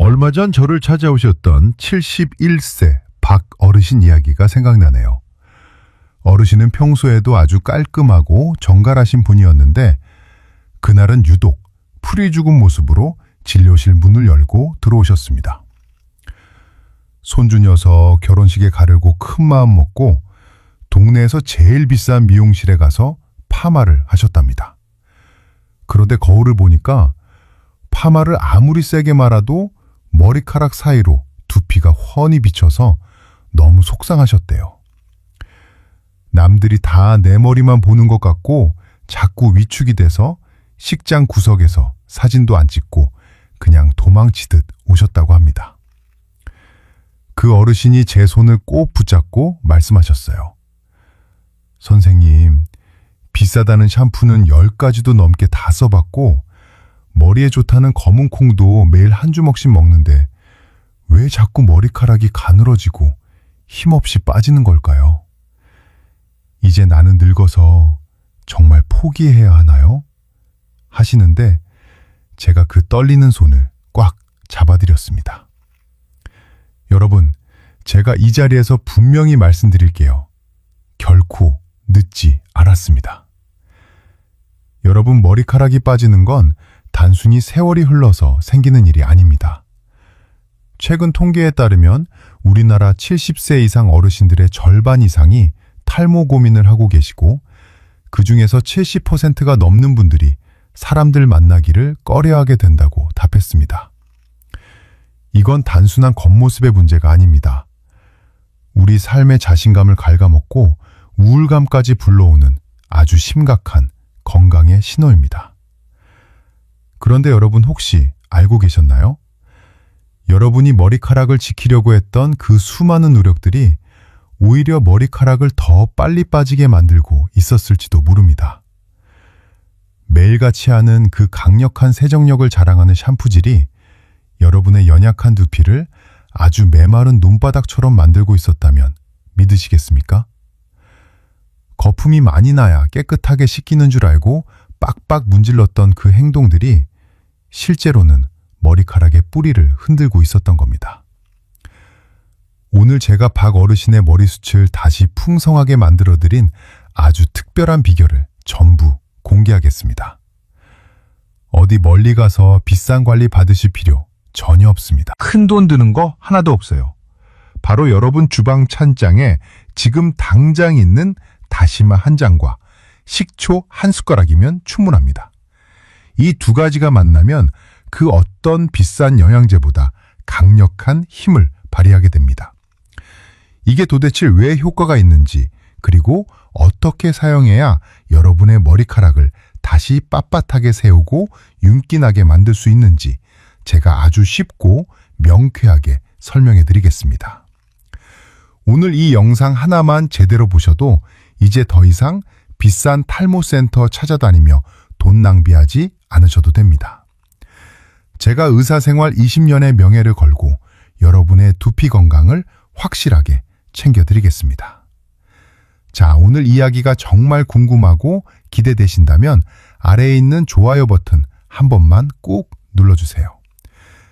얼마 전 저를 찾아오셨던 71세 박 어르신 이야기가 생각나네요. 어르신은 평소에도 아주 깔끔하고 정갈하신 분이었는데 그날은 유독 풀이 죽은 모습으로 진료실 문을 열고 들어오셨습니다. 손주 녀석 결혼식에 가려고 큰 마음 먹고 동네에서 제일 비싼 미용실에 가서 파마를 하셨답니다. 그런데 거울을 보니까 파마를 아무리 세게 말아도 머리카락 사이로 두피가 훤히 비쳐서 너무 속상하셨대요. 남들이 다 내 머리만 보는 것 같고 자꾸 위축이 돼서 식장 구석에서 사진도 안 찍고 그냥 도망치듯 오셨다고 합니다. 그 어르신이 제 손을 꼭 붙잡고 말씀하셨어요. 선생님, 비싸다는 샴푸는 10가지도 넘게 다 써봤고 머리에 좋다는 검은 콩도 매일 한 주먹씩 먹는데 왜 자꾸 머리카락이 가늘어지고 힘없이 빠지는 걸까요? 이제 나는 늙어서 정말 포기해야 하나요? 하시는데 제가 그 떨리는 손을 꽉 잡아드렸습니다. 여러분, 제가 이 자리에서 분명히 말씀드릴게요. 결코 늦지 않았습니다. 여러분, 머리카락이 빠지는 건 단순히 세월이 흘러서 생기는 일이 아닙니다. 최근 통계에 따르면 우리나라 70세 이상 어르신들의 절반 이상이 탈모 고민을 하고 계시고 그 중에서 70%가 넘는 분들이 사람들 만나기를 꺼려하게 된다고 답했습니다. 이건 단순한 겉모습의 문제가 아닙니다. 우리 삶의 자신감을 갉아먹고 우울감까지 불러오는 아주 심각한 건강의 신호입니다. 그런데 여러분 혹시 알고 계셨나요? 여러분이 머리카락을 지키려고 했던 그 수많은 노력들이 오히려 머리카락을 더 빨리 빠지게 만들고 있었을지도 모릅니다. 매일같이 하는 그 강력한 세정력을 자랑하는 샴푸질이 여러분의 연약한 두피를 아주 메마른 논바닥처럼 만들고 있었다면 믿으시겠습니까? 거품이 많이 나야 깨끗하게 씻기는 줄 알고 빡빡 문질렀던 그 행동들이 실제로는 머리카락의 뿌리를 흔들고 있었던 겁니다. 오늘 제가 박 어르신의 머리숱을 다시 풍성하게 만들어드린 아주 특별한 비결을 전부 공개하겠습니다. 어디 멀리 가서 비싼 관리 받으실 필요 전혀 없습니다. 큰 돈 드는 거 하나도 없어요. 바로 여러분 주방 찬장에 지금 당장 있는 다시마 한 장과 식초 한 숟가락이면 충분합니다. 이 두 가지가 만나면 그 어떤 비싼 영양제보다 강력한 힘을 발휘하게 됩니다. 이게 도대체 왜 효과가 있는지, 그리고 어떻게 사용해야 여러분의 머리카락을 다시 빳빳하게 세우고 윤기나게 만들 수 있는지 제가 아주 쉽고 명쾌하게 설명해 드리겠습니다. 오늘 이 영상 하나만 제대로 보셔도 이제 더 이상 비싼 탈모센터 찾아다니며 돈 낭비하지 않으셔도 됩니다. 제가 의사생활 20년의 명예를 걸고 여러분의 두피 건강을 확실하게 챙겨드리겠습니다. 자, 오늘 이야기가 정말 궁금하고 기대되신다면 아래에 있는 좋아요 버튼 한 번만 꼭 눌러주세요.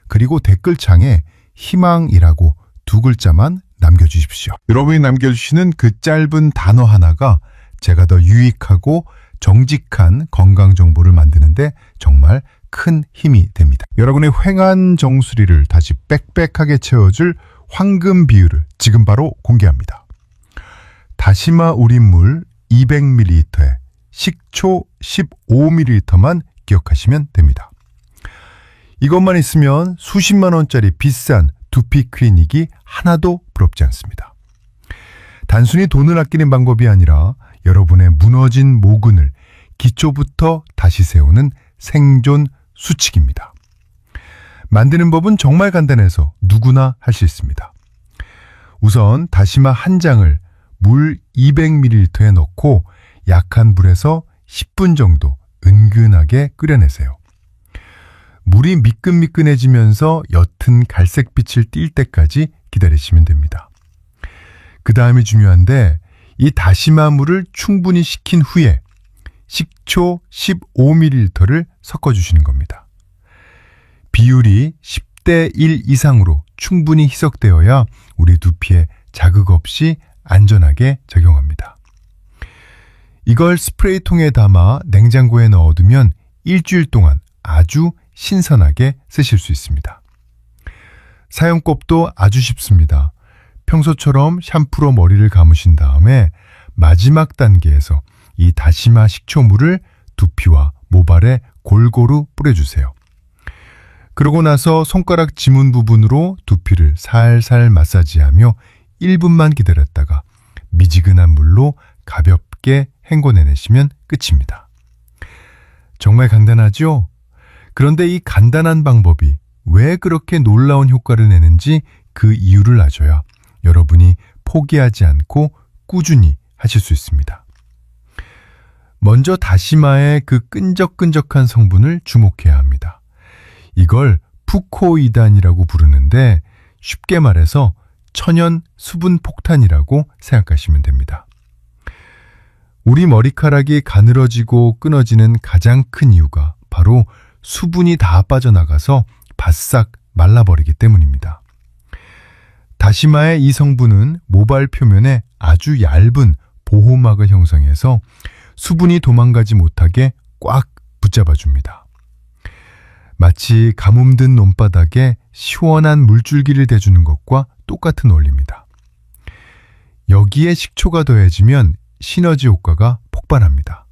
그리고 댓글창에 희망이라고 2글자만 남겨주십시오. 여러분이 남겨주시는 그 짧은 단어 하나가 제가 더 유익하고 정직한 건강 정보를 만드는데 정말 큰 힘이 됩니다. 여러분의 횡한 정수리를 다시 빽빽하게 채워줄 황금 비율을 지금 바로 공개합니다. 다시마 우린물 200ml에 식초 15ml만 기억하시면 됩니다. 이것만 있으면 수십만 원짜리 비싼 두피 클리닉이 하나도 부럽지 않습니다. 단순히 돈을 아끼는 방법이 아니라 여러분의 무너진 모근을 기초부터 다시 세우는 생존 수칙입니다. 만드는 법은 정말 간단해서 누구나 할 수 있습니다. 우선 다시마 한 장을 물 200ml에 넣고 약한 불에서 10분 정도 은근하게 끓여내세요. 물이 미끈미끈해지면서 옅은 갈색빛을 띌 때까지 기다리시면 됩니다. 그 다음이 중요한데 이 다시마 물을 충분히 식힌 후에 식초 15ml를 섞어주시는 겁니다. 비율이 1대 1 이상으로 충분히 희석되어야 우리 두피에 자극 없이 안전하게 적용합니다. 이걸 스프레이통에 담아 냉장고에 넣어두면 일주일 동안 아주 신선하게 쓰실 수 있습니다. 사용법도 아주 쉽습니다. 평소처럼 샴푸로 머리를 감으신 다음에 마지막 단계에서 이 다시마 식초물을 두피와 모발에 골고루 뿌려주세요. 그러고 나서 손가락 지문 부분으로 두피를 살살 마사지하며 1분만 기다렸다가 미지근한 물로 가볍게 헹궈내시면 끝입니다. 정말 간단하죠? 그런데 이 간단한 방법이 왜 그렇게 놀라운 효과를 내는지 그 이유를 알아줘야 여러분이 포기하지 않고 꾸준히 하실 수 있습니다. 먼저 다시마의 그 끈적끈적한 성분을 주목해야 합니다. 이걸 푸코이단이라고 부르는데 쉽게 말해서 천연 수분 폭탄이라고 생각하시면 됩니다. 우리 머리카락이 가늘어지고 끊어지는 가장 큰 이유가 바로 수분이 다 빠져나가서 바싹 말라버리기 때문입니다. 다시마의 이 성분은 모발 표면에 아주 얇은 보호막을 형성해서 수분이 도망가지 못하게 꽉 붙잡아줍니다. 마치 가뭄 든 논바닥에 시원한 물줄기를 대주는 것과 똑같은 원리입니다. 여기에 식초가 더해지면 시너지 효과가 폭발합니다.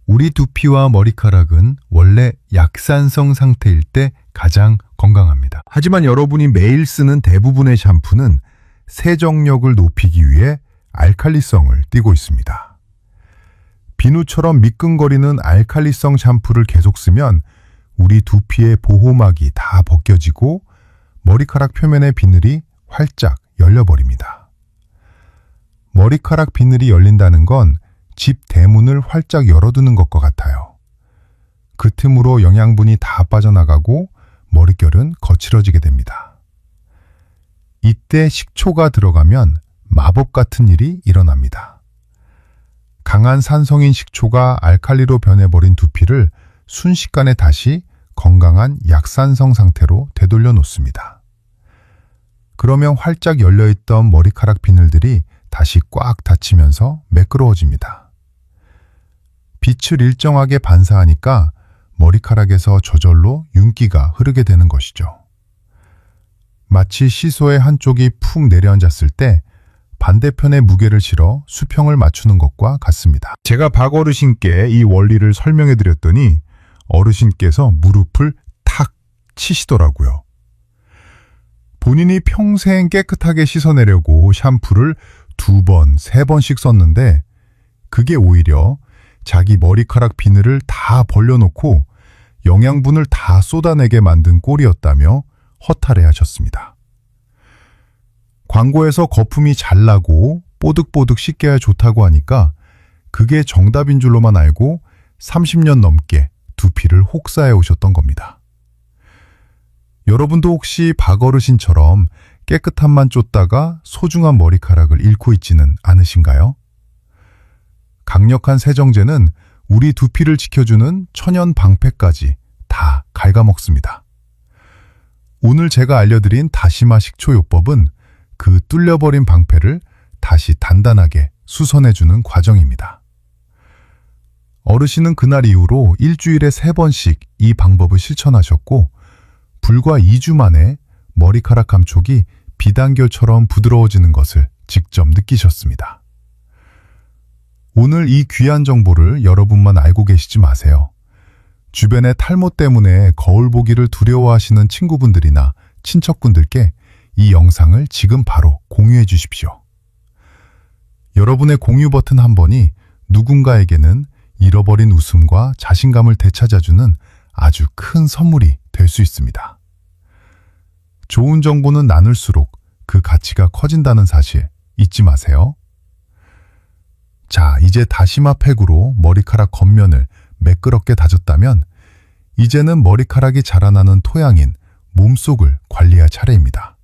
우리 두피와 머리카락은 원래 약산성 상태일 때 가장 건강합니다. 하지만 여러분이 매일 쓰는 대부분의 샴푸는 세정력을 높이기 위해 알칼리성을 띠고 있습니다. 비누처럼 미끈거리는 알칼리성 샴푸를 계속 쓰면 우리 두피의 보호막이 다 벗겨지고 머리카락 표면의 비늘이 활짝 열려버립니다. 머리카락 비늘이 열린다는 건 집 대문을 활짝 열어두는 것과 같아요. 그 틈으로 영양분이 다 빠져나가고 머릿결은 거칠어지게 됩니다. 이때 식초가 들어가면 마법 같은 일이 일어납니다. 강한 산성인 식초가 알칼리로 변해버린 두피를 순식간에 다시 건강한 약산성 상태로 되돌려 놓습니다. 그러면 활짝 열려있던 머리카락 비늘들이 다시 꽉 닫히면서 매끄러워집니다. 빛을 일정하게 반사하니까 머리카락에서 저절로 윤기가 흐르게 되는 것이죠. 마치 시소의 한쪽이 푹 내려앉았을 때 반대편의 무게를 실어 수평을 맞추는 것과 같습니다. 제가 박 어르신께 이 원리를 설명해 드렸더니 어르신께서 무릎을 탁 치시더라고요. 본인이 평생 깨끗하게 씻어내려고 샴푸를 2번, 3번씩 썼는데 그게 오히려 자기 머리카락 비늘을 다 벌려놓고 영양분을 다 쏟아내게 만든 꼴이었다며 허탈해하셨습니다. 광고에서 거품이 잘 나고 뽀득뽀득 씻겨야 좋다고 하니까 그게 정답인 줄로만 알고 30년 넘게 두피를 혹사해 오셨던 겁니다. 여러분도 혹시 박어르신처럼 깨끗함만 쫓다가 소중한 머리카락을 잃고 있지는 않으신가요? 강력한 세정제는 우리 두피를 지켜주는 천연 방패까지 다 갉아먹습니다. 오늘 제가 알려드린 다시마 식초 요법은 그 뚫려버린 방패를 다시 단단하게 수선해주는 과정입니다. 어르신은 그날 이후로 일주일에 3번씩 이 방법을 실천하셨고 불과 2주 만에 머리카락 감촉이 비단결처럼 부드러워지는 것을 직접 느끼셨습니다. 오늘 이 귀한 정보를 여러분만 알고 계시지 마세요. 주변의 탈모 때문에 거울 보기를 두려워하시는 친구분들이나 친척분들께 이 영상을 지금 바로 공유해 주십시오. 여러분의 공유 버튼 한 번이 누군가에게는 잃어버린 웃음과 자신감을 되찾아주는 아주 큰 선물이 될 수 있습니다. 좋은 정보는 나눌수록 그 가치가 커진다는 사실 잊지 마세요. 자, 이제 다시마 팩으로 머리카락 겉면을 매끄럽게 다졌다면 이제는 머리카락이 자라나는 토양인 몸속을 관리할 차례입니다.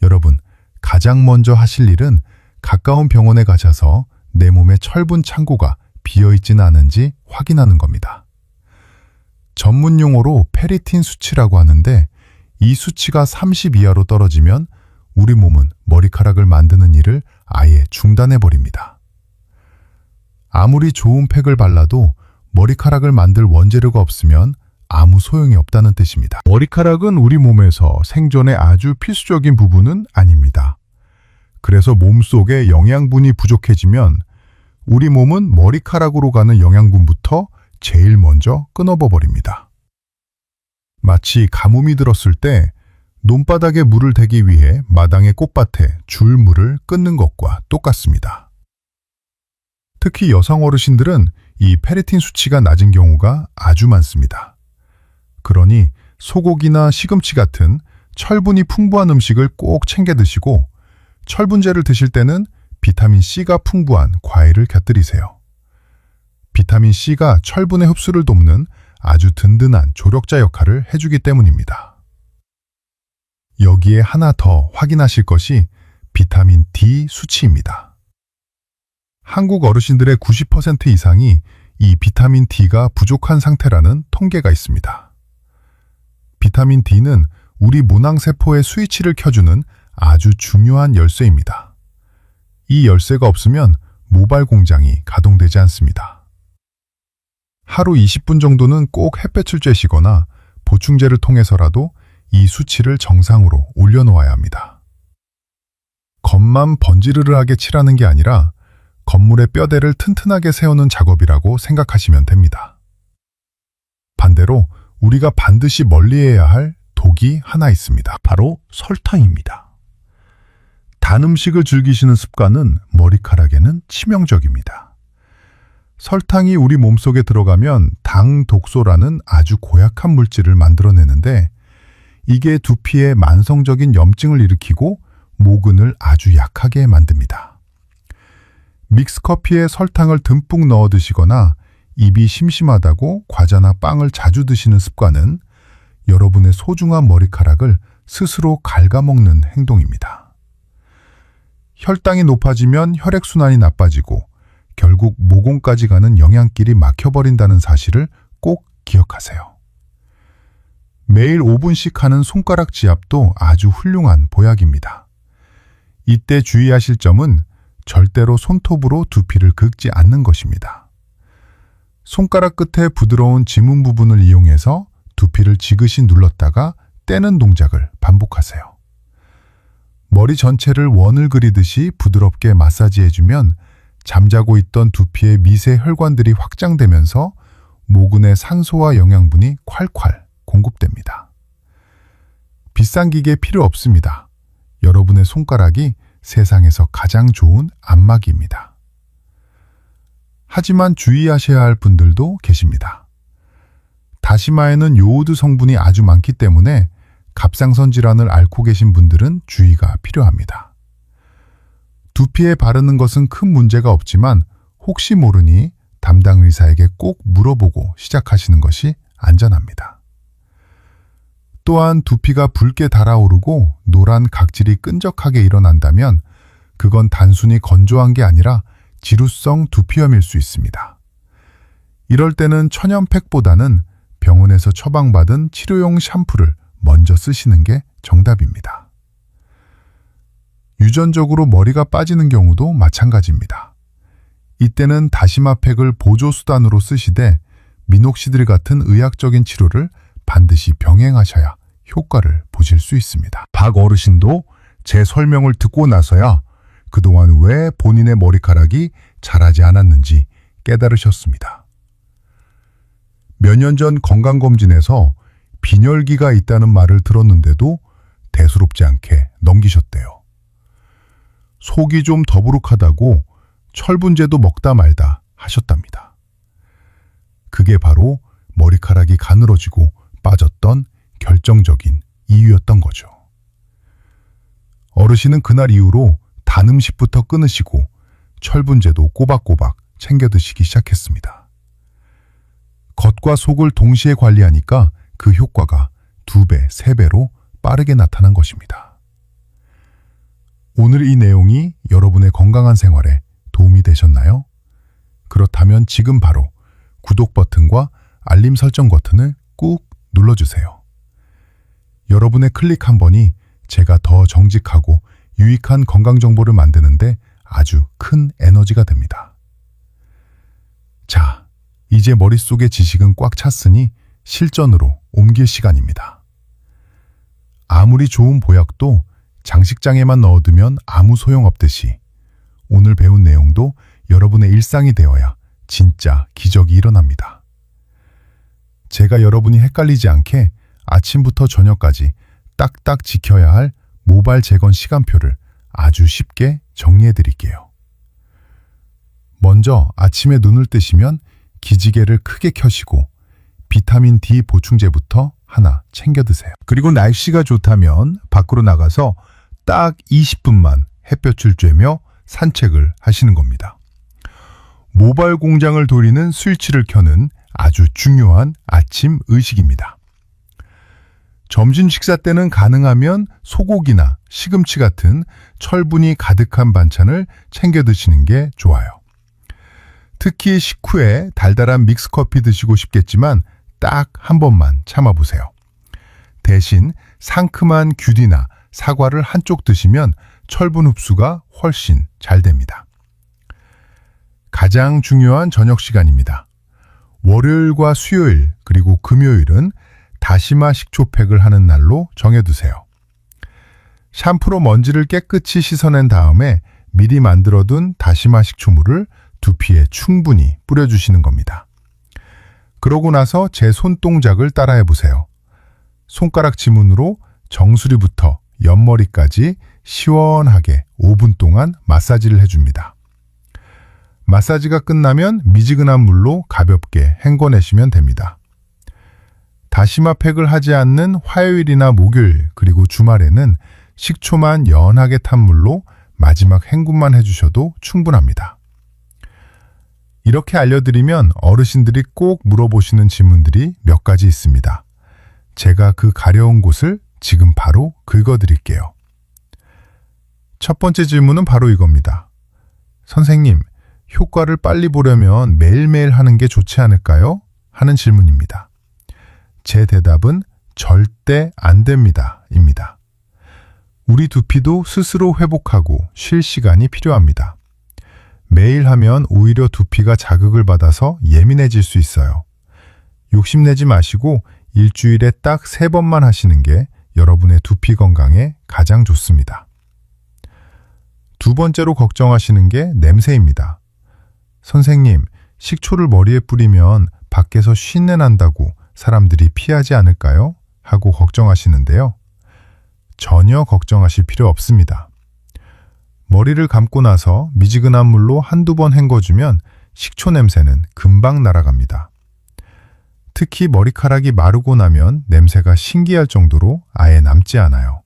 여러분, 가장 먼저 하실 일은 가까운 병원에 가셔서 내 몸에 철분 창고가 비어있지는 않은지 확인하는 겁니다. 전문 용어로 페리틴 수치라고 하는데 이 수치가 30 이하로 떨어지면 우리 몸은 머리카락을 만드는 일을 아예 중단해 버립니다. 아무리 좋은 팩을 발라도 머리카락을 만들 원재료가 없으면 아무 소용이 없다는 뜻입니다. 머리카락은 우리 몸에서 생존에 아주 필수적인 부분은 아닙니다. 그래서 몸속에 영양분이 부족해지면 우리 몸은 머리카락으로 가는 영양분부터 제일 먼저 끊어버립니다. 마치 가뭄이 들었을 때 논바닥에 물을 대기 위해 마당의 꽃밭에 줄물을 끊는 것과 똑같습니다. 특히 여성 어르신들은 이 페리틴 수치가 낮은 경우가 아주 많습니다. 그러니 소고기나 시금치 같은 철분이 풍부한 음식을 꼭 챙겨 드시고 철분제를 드실 때는 비타민C가 풍부한 과일을 곁들이세요. 비타민C가 철분의 흡수를 돕는 아주 든든한 조력자 역할을 해주기 때문입니다. 여기에 하나 더 확인하실 것이 비타민 D 수치입니다. 한국 어르신들의 90% 이상이 이 비타민 D가 부족한 상태라는 통계가 있습니다. 비타민 D는 우리 모낭세포의 스위치를 켜주는 아주 중요한 열쇠입니다. 이 열쇠가 없으면 모발 공장이 가동되지 않습니다. 하루 20분 정도는 꼭 햇볕을 쬐시거나 보충제를 통해서라도 이 수치를 정상으로 올려놓아야 합니다. 겉만 번지르르하게 칠하는 게 아니라 건물의 뼈대를 튼튼하게 세우는 작업이라고 생각하시면 됩니다. 반대로 우리가 반드시 멀리해야 할 독이 하나 있습니다. 바로 설탕입니다. 단 음식을 즐기시는 습관은 머리카락에는 치명적입니다. 설탕이 우리 몸속에 들어가면 당독소라는 아주 고약한 물질을 만들어내는데 이게 두피에 만성적인 염증을 일으키고 모근을 아주 약하게 만듭니다. 믹스커피에 설탕을 듬뿍 넣어 드시거나 입이 심심하다고 과자나 빵을 자주 드시는 습관은 여러분의 소중한 머리카락을 스스로 갉아먹는 행동입니다. 혈당이 높아지면 혈액순환이 나빠지고 결국 모공까지 가는 영양길이 막혀버린다는 사실을 꼭 기억하세요. 매일 5분씩 하는 손가락 지압도 아주 훌륭한 보약입니다. 이때 주의하실 점은 절대로 손톱으로 두피를 긁지 않는 것입니다. 손가락 끝에 부드러운 지문 부분을 이용해서 두피를 지그시 눌렀다가 떼는 동작을 반복하세요. 머리 전체를 원을 그리듯이 부드럽게 마사지해주면 잠자고 있던 두피의 미세 혈관들이 확장되면서 모근의 산소와 영양분이 콸콸 공급됩니다. 비싼 기계 필요 없습니다. 여러분의 손가락이 세상에서 가장 좋은 안마기입니다. 하지만 주의하셔야 할 분들도 계십니다. 다시마에는 요오드 성분이 아주 많기 때문에 갑상선 질환을 앓고 계신 분들은 주의가 필요합니다. 두피에 바르는 것은 큰 문제가 없지만 혹시 모르니 담당 의사에게 꼭 물어보고 시작하시는 것이 안전합니다. 또한 두피가 붉게 달아오르고 노란 각질이 끈적하게 일어난다면 그건 단순히 건조한 게 아니라 지루성 두피염일 수 있습니다. 이럴 때는 천연팩보다는 병원에서 처방받은 치료용 샴푸를 먼저 쓰시는 게 정답입니다. 유전적으로 머리가 빠지는 경우도 마찬가지입니다. 이때는 다시마팩을 보조수단으로 쓰시되 미녹시딜 같은 의학적인 치료를 반드시 병행하셔야 효과를 보실 수 있습니다. 박 어르신도 제 설명을 듣고 나서야 그동안 왜 본인의 머리카락이 자라지 않았는지 깨달으셨습니다. 몇 년 전 건강검진에서 빈혈기가 있다는 말을 들었는데도 대수롭지 않게 넘기셨대요. 속이 좀 더부룩하다고 철분제도 먹다 말다 하셨답니다. 그게 바로 머리카락이 가늘어지고 빠졌던 결정적인 이유였던 거죠. 어르신은 그날 이후로 단 음식부터 끊으시고 철분제도 꼬박꼬박 챙겨 드시기 시작했습니다. 겉과 속을 동시에 관리하니까 그 효과가 2배, 3배로 빠르게 나타난 것입니다. 오늘 이 내용이 여러분의 건강한 생활에 도움이 되셨나요? 그렇다면 지금 바로 구독 버튼과 알림 설정 버튼을 꾹 눌러주세요. 여러분의 클릭 한 번이 제가 더 정직하고 유익한 건강 정보를 만드는데 아주 큰 에너지가 됩니다. 자, 이제 머릿속에 지식은 꽉 찼으니 실전으로 옮길 시간입니다. 아무리 좋은 보약도 장식장에만 넣어두면 아무 소용없듯이 오늘 배운 내용도 여러분의 일상이 되어야 진짜 기적이 일어납니다. 제가 여러분이 헷갈리지 않게 아침부터 저녁까지 딱딱 지켜야 할 모발 재건 시간표를 아주 쉽게 정리해 드릴게요. 먼저 아침에 눈을 뜨시면 기지개를 크게 켜시고 비타민 D 보충제부터 하나 챙겨 드세요. 그리고 날씨가 좋다면 밖으로 나가서 딱 20분만 햇볕을 쬐며 산책을 하시는 겁니다. 모발 공장을 돌리는 스위치를 켜는 아주 중요한 아침 의식입니다. 점심 식사 때는 가능하면 소고기나 시금치 같은 철분이 가득한 반찬을 챙겨 드시는 게 좋아요. 특히 식후에 달달한 믹스커피 드시고 싶겠지만 딱 한 번만 참아보세요. 대신 상큼한 귤이나 사과를 한쪽 드시면 철분 흡수가 훨씬 잘 됩니다. 가장 중요한 저녁 시간입니다. 월요일과 수요일 그리고 금요일은 다시마 식초팩을 하는 날로 정해두세요. 샴푸로 먼지를 깨끗이 씻어낸 다음에 미리 만들어둔 다시마 식초물을 두피에 충분히 뿌려주시는 겁니다. 그러고 나서 제 손동작을 따라해보세요. 손가락 지문으로 정수리부터 옆머리까지 시원하게 5분 동안 마사지를 해줍니다. 마사지가 끝나면 미지근한 물로 가볍게 헹궈내시면 됩니다. 다시마 팩을 하지 않는 화요일이나 목요일 그리고 주말에는 식초만 연하게 탄 물로 마지막 헹굼만 해주셔도 충분합니다. 이렇게 알려드리면 어르신들이 꼭 물어보시는 질문들이 몇 가지 있습니다. 제가 그 가려운 곳을 지금 바로 긁어드릴게요. 첫 번째 질문은 바로 이겁니다. 선생님, 효과를 빨리 보려면 매일매일 하는 게 좋지 않을까요? 하는 질문입니다. 제 대답은 절대 안 됩니다. 입니다. 우리 두피도 스스로 회복하고 쉴 시간이 필요합니다. 매일 하면 오히려 두피가 자극을 받아서 예민해질 수 있어요. 욕심내지 마시고 일주일에 딱 3번만 하시는 게 여러분의 두피 건강에 가장 좋습니다. 두 번째로 걱정하시는 게 냄새입니다. 선생님, 식초를 머리에 뿌리면 밖에서 쉰내 난다고 사람들이 피하지 않을까요? 하고 걱정하시는데요. 전혀 걱정하실 필요 없습니다. 머리를 감고 나서 미지근한 물로 한두 번 헹궈주면 식초 냄새는 금방 날아갑니다. 특히 머리카락이 마르고 나면 냄새가 신기할 정도로 아예 남지 않아요.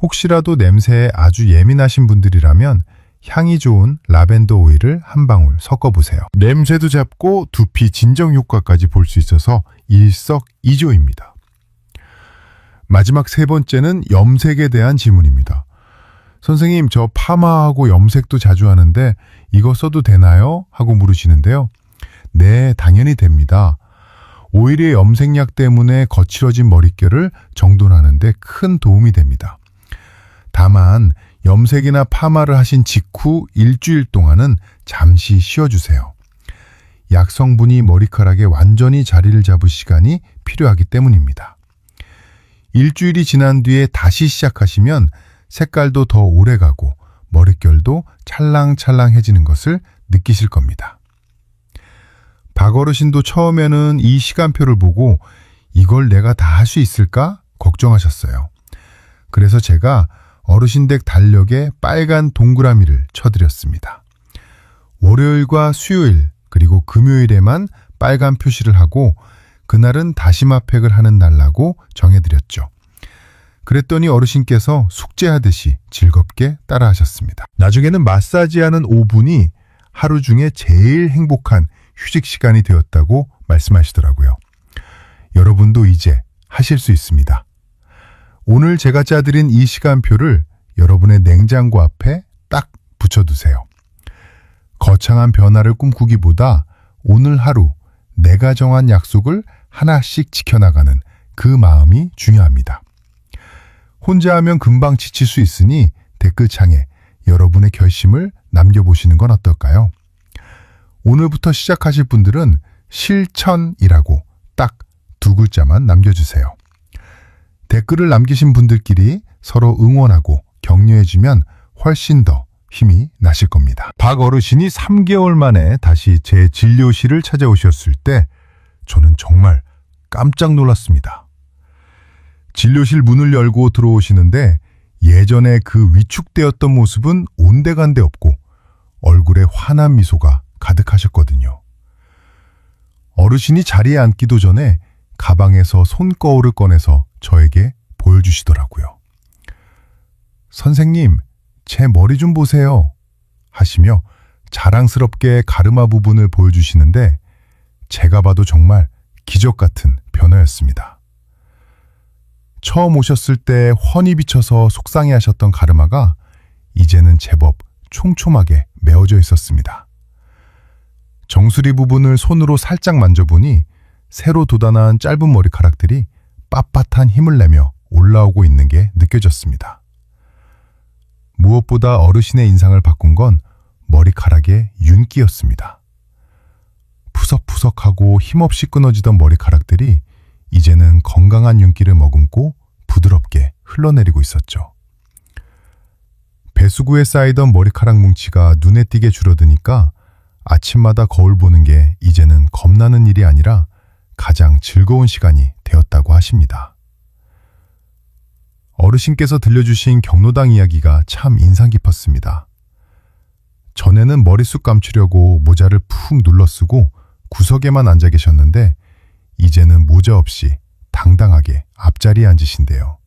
혹시라도 냄새에 아주 예민하신 분들이라면 향이 좋은 라벤더 오일을 한 방울 섞어보세요. 냄새도 잡고 두피 진정 효과까지 볼 수 있어서 일석이조입니다. 마지막 3번째는 염색에 대한 질문입니다. 선생님, 저 파마하고 염색도 자주 하는데 이거 써도 되나요? 하고 물으시는데요. 네, 당연히 됩니다. 오일의 염색약 때문에 거칠어진 머릿결을 정돈하는 데 큰 도움이 됩니다. 다만 염색이나 파마를 하신 직후 일주일 동안은 잠시 쉬어주세요. 약 성분이 머리카락에 완전히 자리를 잡을 시간이 필요하기 때문입니다. 일주일이 지난 뒤에 다시 시작하시면 색깔도 더 오래가고 머릿결도 찰랑찰랑해지는 것을 느끼실 겁니다. 박어르신도 처음에는 이 시간표를 보고 이걸 내가 다 할 수 있을까 걱정하셨어요. 그래서 제가 어르신댁 달력에 빨간 동그라미를 쳐드렸습니다. 월요일과 수요일 그리고 금요일에만 빨간 표시를 하고 그날은 다시마 팩을 하는 날라고 정해드렸죠. 그랬더니 어르신께서 숙제하듯이 즐겁게 따라하셨습니다. 나중에는 마사지하는 5분이 하루 중에 제일 행복한 휴식 시간이 되었다고 말씀하시더라고요. 여러분도 이제 하실 수 있습니다. 오늘 제가 짜드린 이 시간표를 여러분의 냉장고 앞에 딱 붙여두세요. 거창한 변화를 꿈꾸기보다 오늘 하루 내가 정한 약속을 하나씩 지켜나가는 그 마음이 중요합니다. 혼자 하면 금방 지칠 수 있으니 댓글창에 여러분의 결심을 남겨보시는 건 어떨까요? 오늘부터 시작하실 분들은 실천이라고 딱 2글자만 남겨주세요. 댓글을 남기신 분들끼리 서로 응원하고 격려해주면 훨씬 더 힘이 나실 겁니다. 박 어르신이 3개월 만에 다시 제 진료실을 찾아오셨을 때 저는 정말 깜짝 놀랐습니다. 진료실 문을 열고 들어오시는데 예전에 그 위축되었던 모습은 온데간데 없고 얼굴에 환한 미소가 가득하셨거든요. 어르신이 자리에 앉기도 전에 가방에서 손거울을 꺼내서 저에게 보여주시더라고요. 선생님, 제 머리 좀 보세요 하시며 자랑스럽게 가르마 부분을 보여주시는데 제가 봐도 정말 기적 같은 변화였습니다. 처음 오셨을 때 훤히 비쳐서 속상해하셨던 가르마가 이제는 제법 촘촘하게 메어져 있었습니다. 정수리 부분을 손으로 살짝 만져보니 새로 돋아난 짧은 머리카락들이 빳빳한 힘을 내며 올라오고 있는 게 느껴졌습니다. 무엇보다 어르신의 인상을 바꾼 건 머리카락의 윤기였습니다. 푸석푸석하고 힘없이 끊어지던 머리카락들이 이제는 건강한 윤기를 머금고 부드럽게 흘러내리고 있었죠. 배수구에 쌓이던 머리카락 뭉치가 눈에 띄게 줄어드니까 아침마다 거울 보는 게 이제는 겁나는 일이 아니라 가장 즐거운 시간이 되었다고 하십니다. 어르신께서 들려주신 경로당 이야기가 참 인상 깊었습니다. 전에는 머리숱 감추려고 모자를 푹 눌러쓰고 구석에만 앉아 계셨는데 이제는 모자 없이 당당하게 앞자리에 앉으신대요.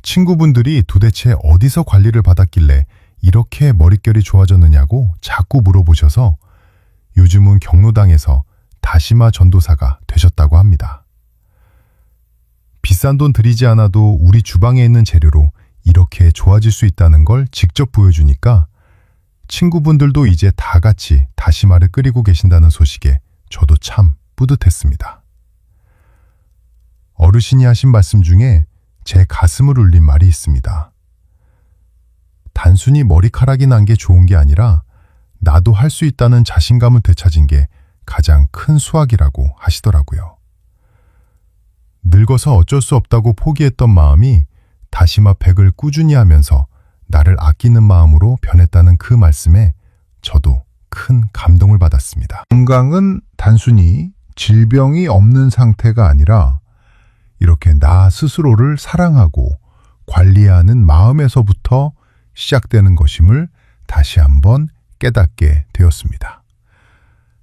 친구분들이 도대체 어디서 관리를 받았길래 이렇게 머릿결이 좋아졌느냐고 자꾸 물어보셔서 요즘은 경로당에서 다시마 전도사가 되셨다고 합니다. 비싼 돈 들이지 않아도 우리 주방에 있는 재료로 이렇게 좋아질 수 있다는 걸 직접 보여주니까 친구분들도 이제 다 같이 다시마를 끓이고 계신다는 소식에 저도 참 뿌듯했습니다. 어르신이 하신 말씀 중에 제 가슴을 울린 말이 있습니다. 단순히 머리카락이 난 게 좋은 게 아니라 나도 할 수 있다는 자신감을 되찾은 게 가장 큰 수확이라고 하시더라고요. 늙어서 어쩔 수 없다고 포기했던 마음이 다시마 팩을 꾸준히 하면서 나를 아끼는 마음으로 변했다는 그 말씀에 저도 큰 감동을 받았습니다. 건강은 단순히 질병이 없는 상태가 아니라 이렇게 나 스스로를 사랑하고 관리하는 마음에서부터 시작되는 것임을 다시 한번 깨닫게 되었습니다.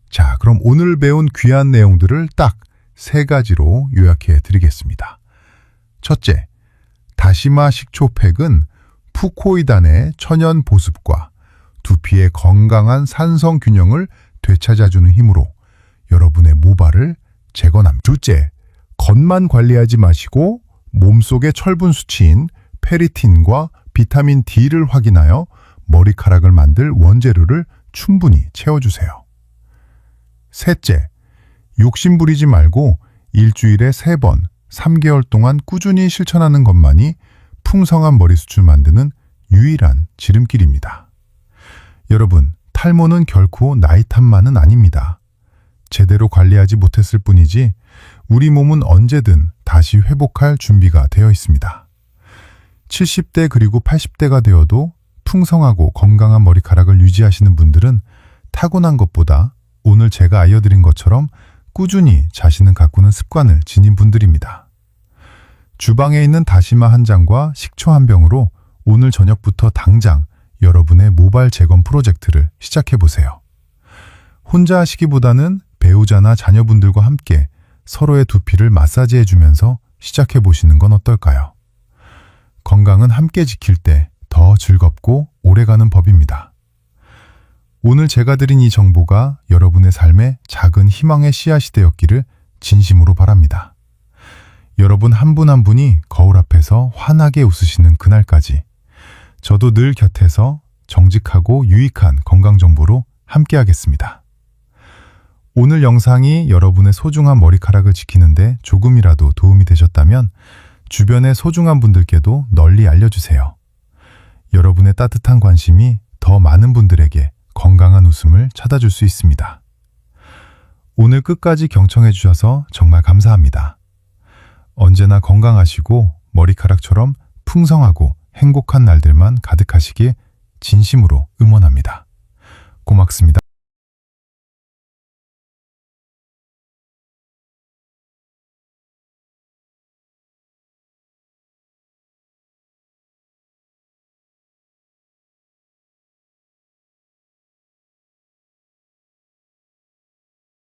자, 그럼 오늘 배운 귀한 내용들을 딱 3가지로 요약해 드리겠습니다. 첫째, 다시마 식초팩은 푸코이단의 천연 보습과 두피의 건강한 산성 균형을 되찾아주는 힘으로 여러분의 모발을 재건합니다. 둘째, 겉만 관리하지 마시고 몸속의 철분 수치인 페리틴과 비타민 D를 확인하여 머리카락을 만들 원재료를 충분히 채워주세요. 셋째, 욕심 부리지 말고 일주일에 3번, 3개월 동안 꾸준히 실천하는 것만이 풍성한 머리숱을 만드는 유일한 지름길입니다. 여러분, 탈모는 결코 나이 탓만은 아닙니다. 제대로 관리하지 못했을 뿐이지 우리 몸은 언제든 다시 회복할 준비가 되어 있습니다. 70대 그리고 80대가 되어도 풍성하고 건강한 머리카락을 유지하시는 분들은 타고난 것보다 오늘 제가 알려드린 것처럼 꾸준히 자신을 가꾸는 습관을 지닌 분들입니다. 주방에 있는 다시마 한 장과 식초 한 병으로 오늘 저녁부터 당장 여러분의 모발 재건 프로젝트를 시작해보세요. 혼자 하시기보다는 배우자나 자녀분들과 함께 서로의 두피를 마사지해주면서 시작해보시는 건 어떨까요? 건강은 함께 지킬 때 더 즐겁고 오래가는 법입니다. 오늘 제가 드린 이 정보가 여러분의 삶에 작은 희망의 씨앗이 되었기를 진심으로 바랍니다. 여러분 한 분 한 분이 거울 앞에서 환하게 웃으시는 그날까지 저도 늘 곁에서 정직하고 유익한 건강 정보로 함께 하겠습니다. 오늘 영상이 여러분의 소중한 머리카락을 지키는데 조금이라도 도움이 되셨다면 주변의 소중한 분들께도 널리 알려주세요. 여러분의 따뜻한 관심이 더 많은 분들에게 건강한 웃음을 찾아줄 수 있습니다. 오늘 끝까지 경청해 주셔서 정말 감사합니다. 언제나 건강하시고 머리카락처럼 풍성하고 행복한 날들만 가득하시길 진심으로 응원합니다. 고맙습니다.